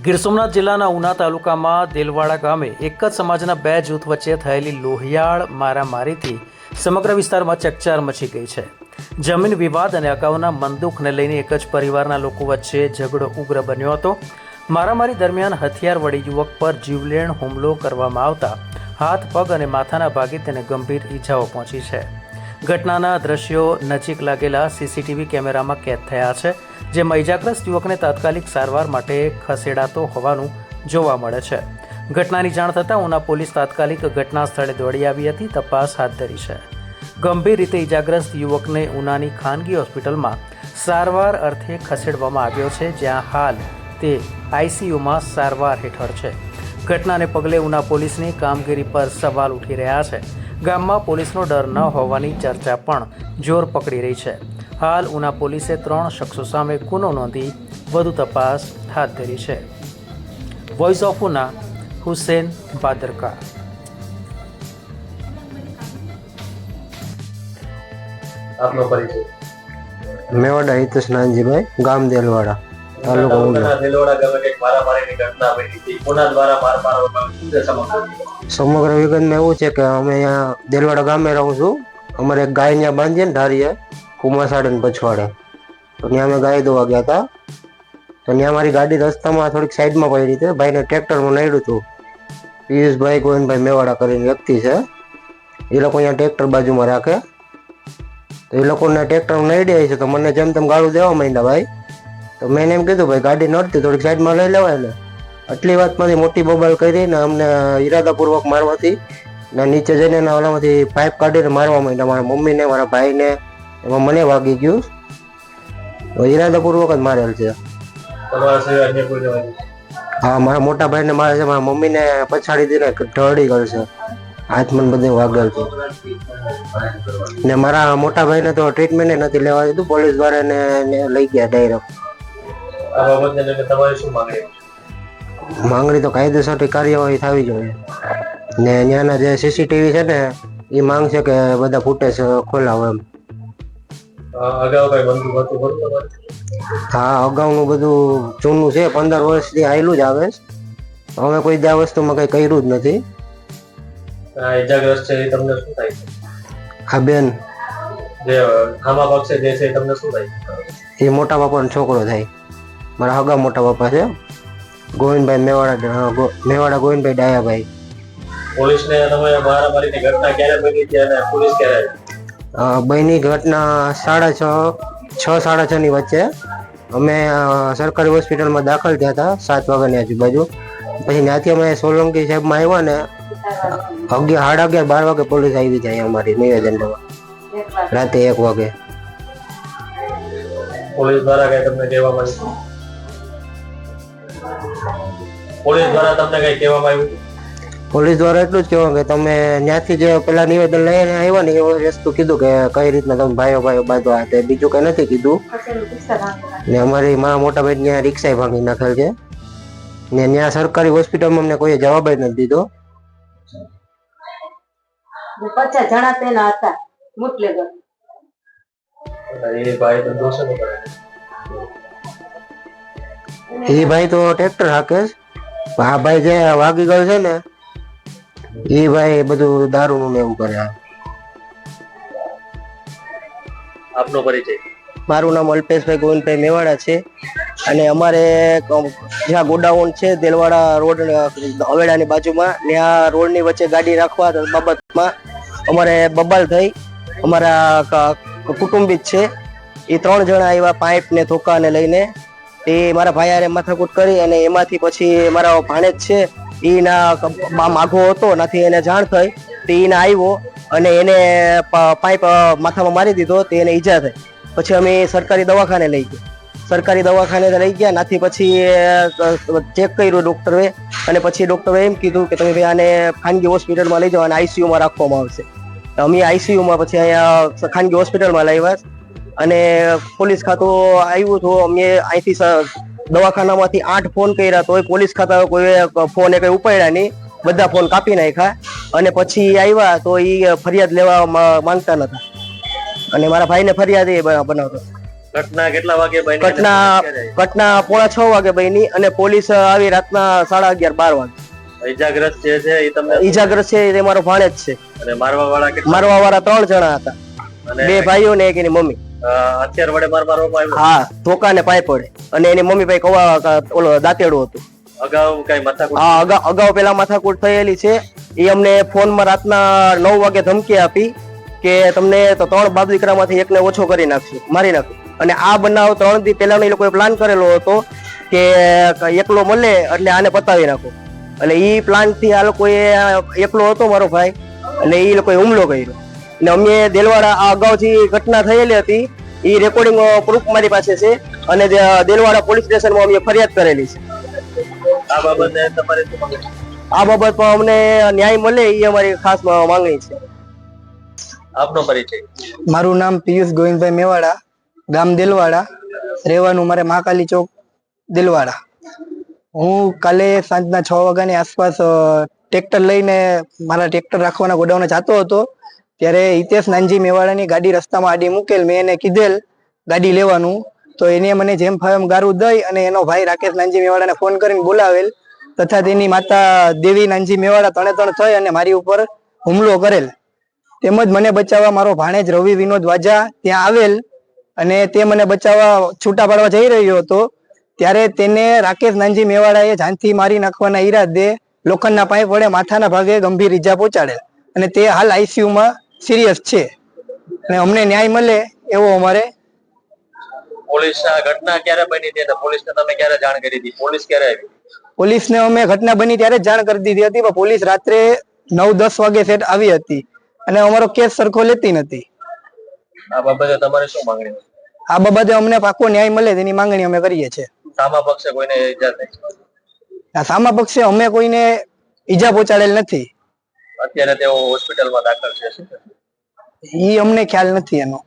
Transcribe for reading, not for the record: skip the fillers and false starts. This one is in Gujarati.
ગીર સોમનાથ જિલ્લાના ઉના તાલુકામાં દેલવાડા ગામે એક જ સમાજના બે જૂથ વચ્ચે થયેલી લોહિયાળ મારામારીથી સમગ્ર વિસ્તારમાં ચકચાર મચી ગઈ છે. જમીન વિવાદ અને અગાઉના મનદુખને લઈને એક જ પરિવારના લોકો વચ્ચે ઝઘડો ઉગ્ર બન્યો હતો. મારામારી દરમિયાન હથિયાર વડે યુવક પર જીવલેણ હુમલો કરવામાં આવતા હાથ, પગ અને માથાના ભાગે તેને ગંભીર ઈજાઓ પહોંચી છે. ઘટનાના દ્રશ્યો નજીક લાગેલા સીસીટીવી કેમેરામાં કેદ થયા છે, જેમાં ઈજાગ્રસ્ત યુવકને તાત્કાલિક સારવાર માટે ખસેડાતો હોવાનું જોવા મળે છે. ઘટનાની જાણ થતાં ઉના પોલીસ તાત્કાલિક ઘટના સ્થળે દોડી આવી હતી, તપાસ હાથ ધરી છે. ગંભીર રીતે ઈજાગ્રસ્ત યુવકને ઉનાની ખાનગી હોસ્પિટલમાં સારવાર અર્થે ખસેડવામાં આવ્યો છે, જ્યાં હાલ તે આઈસીયુમાં સારવાર હેઠળ છે. ઘટનાને પગલે ઉના પોલીસની કામગીરી પર સવાલ ઉઠી રહ્યા છે. ગામમાં પોલીસનો ડર ન હોવાની ચર્ચા પણ જોર પકડી રહી છે. હાલ ઉના પોલીસે 3 શખ્સો સામે ગુનો નોંધી વધુ તપાસ હાથ ધરી છે. Voice of Una, Hussain Bhadarka. આપનો પરિચય? મેવાડા હિતેશ નાનજીભાઈ, ગામ દેલવાડા, તાલુકો ઉના. દેલવાડા ગામે એક મારામારીની ઘટના બની હતી. કોના દ્વારા માર મારવામાં શું છે સમગ્ર વિગતમાં એવું છે કે અમે અહીંયા દેલવાડા ગામે રહું છું. અમારે એક ગાય ત્યાં બાંધીએ ને ધારીએ કુમાસાડે ને પછવાડે, તો ત્યાં અમે ગાય દોવા ગયા હતા. તો ત્યાં મારી ગાડી રસ્તામાં થોડીક સાઈડમાં પડી હતી. ભાઈને ટ્રેક્ટરમાં નડ્યું હતું. પિયુષભાઈ ગોવિંદભાઈ મેવાડા કરીને વ્યક્તિ છે. એ લોકો અહીંયા ટ્રેક્ટર બાજુમાં રાખે. તો એ લોકોને ટ્રેક્ટર નડ્યા છે, તો મને જેમ તેમ ગાળું દેવા માંડ્યા ભાઈ. તો મેં એમ કીધું ભાઈ ગાડી નડતી થોડીક સાઈડમાં લઈ લેવાય ને. આટલી વાતમાંથી મોટી બબાલ કરીને અમને ઈરાદાપૂર્વક મારવાથી ને નીચે જઈને એના ઓલામાંથી પાઇપ કાઢીને મારવા માંડ્યા. મારા મમ્મીને, મારા ભાઈને, એમાં મને વાગી ગયું. ઈરાદાપૂર્વક જ મારેલ છે. હા, મારા મોટા ભાઈને મારે છે, મારા મમ્મીને પછાડી દીને ઢળી ગયેલ છે, હાથ મને બધે વાગેલ છે. ને મારા મોટા ભાઈને તો ટ્રીટમેન્ટ નથી લેવા દીધું, પોલીસ દ્વારા એને લઈ ગયા ડાયરેક્ટ. માંગણી તો કાયદેસર કાર્યવાહી થવી જોઈએ. ને ત્યાંના જે સીસીટીવી છે ને એ માંગ છે કે બધા ફૂટેજ ખોલાવો એમ. હા, અગાઉનું બધું જૂનું છે, 15 વર્ષથી આવેલું જ આવે. અમે કોઈ આ વસ્તુમાં કઈ કર્યું જ નથી. ઈજાગ્રસ્ત છે એ તમને શું થાય છે? હા બેન, જે ખામા પક્ષે જે છે તમને શું થાય? એ મોટા બાપાનો છોકરો થાય. મારા હગા મોટા બાપા છે, ગોવિંદભાઈ મેવાડા ગોવિંદભાઈ ડાયાભાઈ. પોલીસને તમે મારામારીની ઘટના ક્યારે બની હતી અને પોલીસ ક્યારે આવી? બની ઘટના 6:30 ની વચ્ચે અમે સરકારી હોસ્પિટલમાં દાખલ થયા હતા 7 વાગ્યાની આજુબાજુ. પછી ત્યાંથી અમે સોલંકી સાહેબમાં આવ્યા ને 11:30 12 વાગે પોલીસ આવી જાય અમારી નિવેદન લેવા, રાતે 1 વાગે. પોલીસ દ્વારા કઈ તમને કહેવામાં આવ્યું? પોલીસ દ્વારા તમને કઈ કહેવામાં આવ્યું? પોલીસ દ્વારા એટલું જ કહેવાનું કે તમે ત્યાંથી જે પેલા નિવેદન લઈને આવ્યા ને એ વસ્તુ કીધું કે કઈ રીતના તમે ભાઈઓ બાંધવા, બીજું કઈ નથી કીધું. ને અમારી મારા મોટા ભાઈ ત્યાં રિક્ષા ભાંગી નાખેલ છે. ને ત્યાં સરકારી હોસ્પિટલમાં અમને કોઈ જવાબ જ નથી દીધો. 50 જણા તેના હતા મુટલેગર. એ ભાઈ તો દોષ ન કરે. એ ભાઈ તો ટ્રેક્ટર હાકે. આ ભાઈ જે વાગી ગયો છે ને એ ભાઈ બધું દારૂ ને એવું કરે. આપનો પરિચય? મારું નામ અલ્પેશભાઈ ગોવિંદભાઈ મેવાડા છે. અને અમારે જ્યાં ગોડાઉન છે દેલવાડા રોડ હવેડાની બાજુમાં, ત્યાં રોડની વચ્ચે ગાડી રાખવા બાબતમાં અમારે બબાલ થઈ. અમારા કુટુંબી છે એ 3 જણા આવ્યા પાઇપ ને ધોકા ને લઈને. એ મારા ભાઈ માથાકૂટ કરી અને એમાંથી પછી મારા ભાણેજ છે એના માગો હતો, નાથી એને જાણ થઈ તો એને આવ્યો અને એને પાઇપ માથામાં મારી દીધો, તો એને ઈજા થઈ. પછી અમે સરકારી દવાખાને લઈ ગયા. સરકારી દવાખાને લઈ ગયા, નાથી પછી ચેક કર્યું ડોક્ટરે, અને પછી ડોક્ટરે એમ કીધું કે તમે આને ખાનગી હોસ્પિટલમાં લઈ જાઓ અને આઈસીયુમાં રાખવામાં આવશે. અમે આઈસીયુમાં પછી અહીંયા ખાનગી હોસ્પિટલમાં લાવ્યા. અને પોલીસ ખાતું આવ્યું હતું. અમે અહીંથી દવાખાનામાંથી 8 ફોન કર્યા, તો પોલીસ ખાતા કોઈ ફોન કઈ ઉપાડ્યા નહીં, બધા ફોન કાપી નાખ્યા. અને પછી આવ્યા તો એ ફરિયાદ લેવા માંગતા નતા, અને મારા ભાઈને ફરિયાદ એ બનાવતો. ઘટના કેટલા વાગે બની? ઘટના 5:30 વાગે બની અને પોલીસ આવી રાતના 11:30-12 વાગે. ઈજાગ્રસ્ત જે છે એ તમને ઈજાગ્રસ્ત છે એ મારો ભાણેજ છે. અને મારવા વાળા મારવા વાળા 3 જણા હતા, 2 ભાઈઓ ને એક એની મમ્મી. હથિયાર વડે મારવામાં આવ્યો? હા, ધોકા ને પાય પડે. અને એની મમ્મી ભાઈ ઓલો દાંતેડું હતું. અગાઉ કઈ માથાકૂટ? હા, અગાઉ પેલા માથાકૂટ થયેલી છે. એ અમને ફોનમાં રાતના 9 વાગે ધમકી આપી કે તમને તો 3 બાપ દીકરામાંથી એકને ઓછો કરી નાખશું, મારી નાખશું. અને આ બનાવ 3 દી પહેલા એ લોકોએ પ્લાન કરેલો હતો કે એકલો મળે એટલે આને પતાવી નાખો. એટલે ઈ પ્લાન થી આ લોકોએ, એકલો હતો મારો ભાઈ, એટલે ઈ લોકોએ હુમલો કર્યો. અને અમે દેલવાડા આ અગાઉ જે ઘટના થયેલી હતી એ રેકોર્ડિંગ પ્રૂફ મારી પાસે છે અને દેલવાડા પોલીસ સ્ટેશનમાં અમે ફરિયાદ કરેલી છે. આ બાબતે તમારે શું માંગણી? આ બાબતમાં અમને ન્યાય મળે એ અમારી ખાસ માંગણી છે. આપનો પરિચય? મારું નામ પિયુષ ગોવિંદભાઈ મેવાડા, ગામ દેલવાડા, રહેવાનું મારે મહાકાલી ચોક દેલવાડા. હું કાલે સાંજના 6 વાગ્યાની આસપાસ ટ્રેક્ટર લઈને મારા ટ્રેક્ટર રાખવાના ગોડાઉને જતો હતો. ત્યારે હિતેશ નાનજી મેવાડાની ગાડી રસ્તામાં આડી મૂકેલ. મેં એને કીધેલ ગાડી લેવાનું, તો એને મને જેમ ફાવે એમ ગારું દઈ અને એનો ભાઈ રાકેશ નાનજી મેવાડાને ફોન કરીને બોલાવેલ તથા તેની માતા દેવી નાનજી મેવાડા 3 થઈ અને મારી ઉપર હુમલો કરેલ. તેમજ મને બચાવવા મારો ભાણેજ રવિ વિનોદ વાજા ત્યાં આવેલ અને તે મને બચાવવા છૂટા પાડવા જઈ રહ્યો હતો. ત્યારે તેને રાકેશ નાનજી મેવાડાએ જાનથી મારી નાખવાના ઈરાદે લોખંડના પાઇપ વડે માથાના ભાગે ગંભીર ઈજા પહોંચાડેલ અને તે હાલ આઈસીયુમાં સિરિયસ છે. અને અમને ન્યાય મળે એવો અમારે. પોલીસ આ ઘટના ક્યારે બની હતી અને પોલીસને તમે ક્યારે જાણ કરી હતી? પોલીસ ક્યારે આવી? પોલીસને અમે ઘટના બની ત્યારે જ જાણ કરી દીધી હતી, પણ પોલીસ રાત્રે 9-10 વાગે સેટ આવી હતી અને અમારો કેસ સરખો લેતી નથી. આ બાબતે તમારે શું માંગણી? આ બાબતે અમને પાકો ન્યાય મળે તેની માંગણી અમે કરીએ છીએ. સામા પક્ષે કોઈને ઈજા થઈ? સામા પક્ષે અમે કોઈને ઈજા પહોંચાડેલ નથી. અત્યારે તેઓ હોસ્પિટલમાં દાખલ છે, શું ઈ અમને ખ્યાલ નથી એનો.